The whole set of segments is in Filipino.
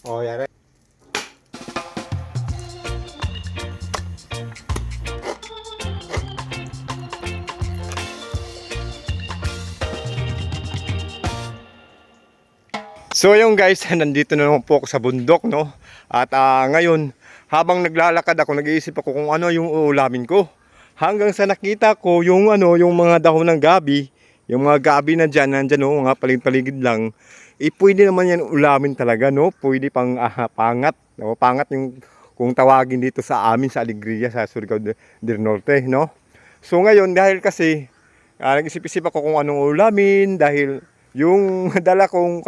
Oh, yari. So yung guys, nandito na naman po ako sa bundok, no? At ngayon, habang naglalakad ako, nag-iisip ako kung ano yung uulamin ko. Hanggang sa nakita ko yung yung mga dahon ng gabi, yung mga gabi na dyan, nandyan, no, mga paligid lang. Pwede naman yan ulamin talaga, no? Pwede pang pangat, no? Pangat yung kung tawagin dito sa amin sa Alegria, sa Surigao del Norte, no? So ngayon, dahil kasi nag-isip-isip ako kung anong ulamin, dahil yung dala kong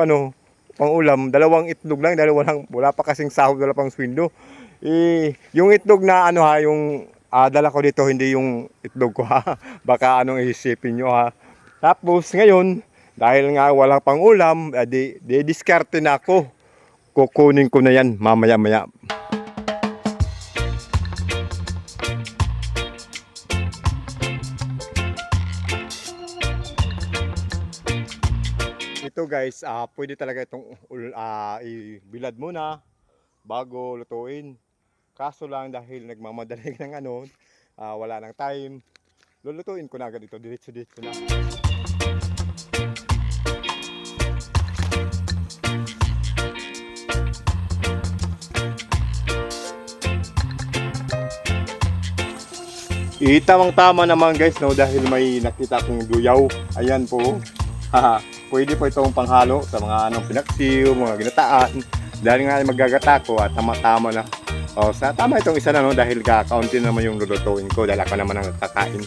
pang ulam, dalawang itlog lang dahil wala pa kasing sahod, wala pang sweldo. Yung itlog na yung dala ko dito, hindi yung itlog ko ha. Baka anong isipin nyo ha. Tapos ngayon, dahil nga wala pang ulam, di diskarte na ako. Kukunin ko na yan mamaya-maya. Ito guys, pwede talaga itong ibilad muna bago lutuin. Kaso lang dahil nagmamadali ng wala nang time, lulutuin ko na agad ito, diretso-diretso na. Tamang-tama naman guys, no, dahil may nakita akong luyaw. Ayan po. Haha, pwede po itong panghalo sa mga pinaksiw, mga ginataan. Dahil nga maggagata ko at tama-tama na. O, tama itong isa na, no, dahil kakaunti naman yung lulutuin ko dahil ako naman ang kakain.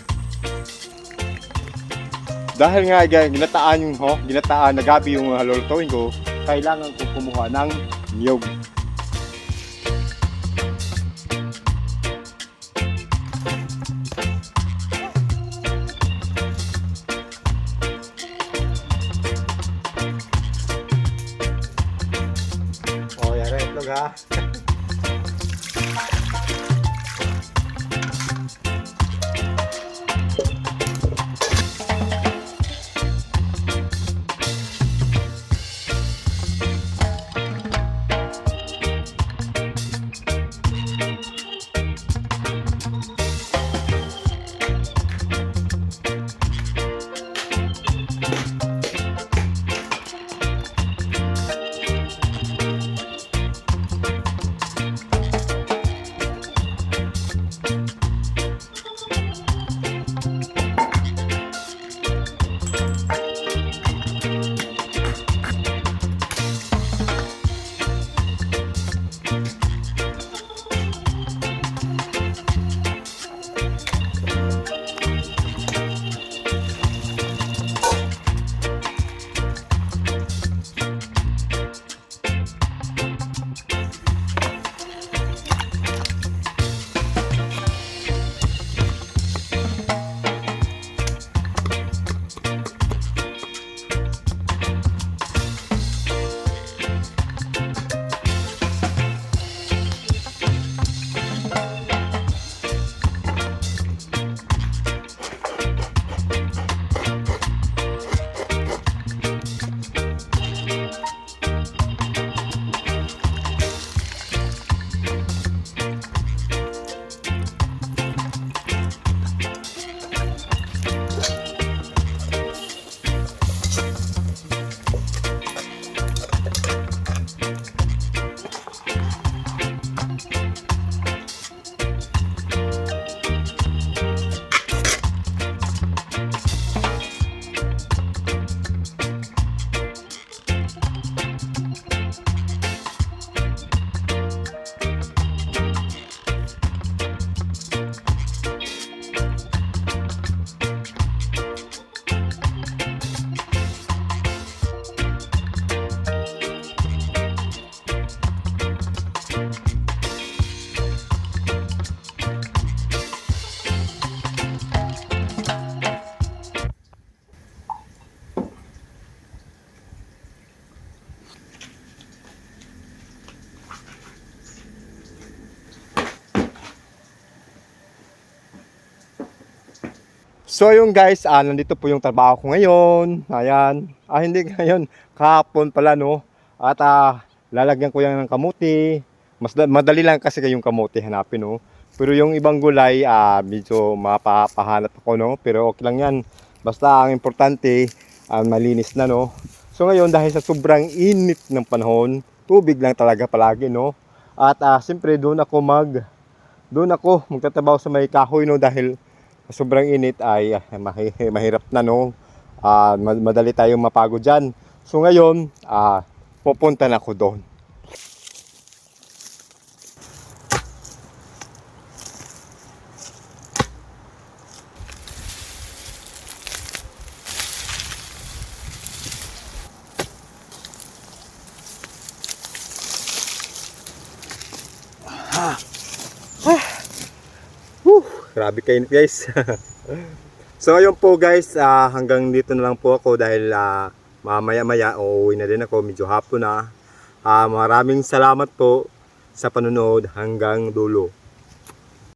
Dahil nga ginataan na gabi yung lulutuin ko, kailangan ko kumuha ng niyog. Oh, yara itlog ha. So yung guys, nandito po yung trabaho ko ngayon. Ayan. Hindi ngayon, kahapon pala, no. At lalagyan ko yan ng kamuti. Madali lang kasi yung kamuti hanapin, no. Pero yung ibang gulay, medyo mapapahanap ako, no. Pero okay lang yan. Basta ang importante, malinis na, no. So ngayon, dahil sa sobrang init ng panahon, tubig lang talaga palagi, no. At siyempre doon ako magtatrabaho sa may kahoy, no, dahil sobrang init ay mahirap na, no. Madali tayong mapagod diyan. So ngayon, pupunta na ako doon. Grabe kainit, guys. So ayun po, guys, hanggang dito na lang po ako dahil mamaya-maya uuwi na din ako, medyo hapon na. Maraming salamat po sa panonood hanggang dulo.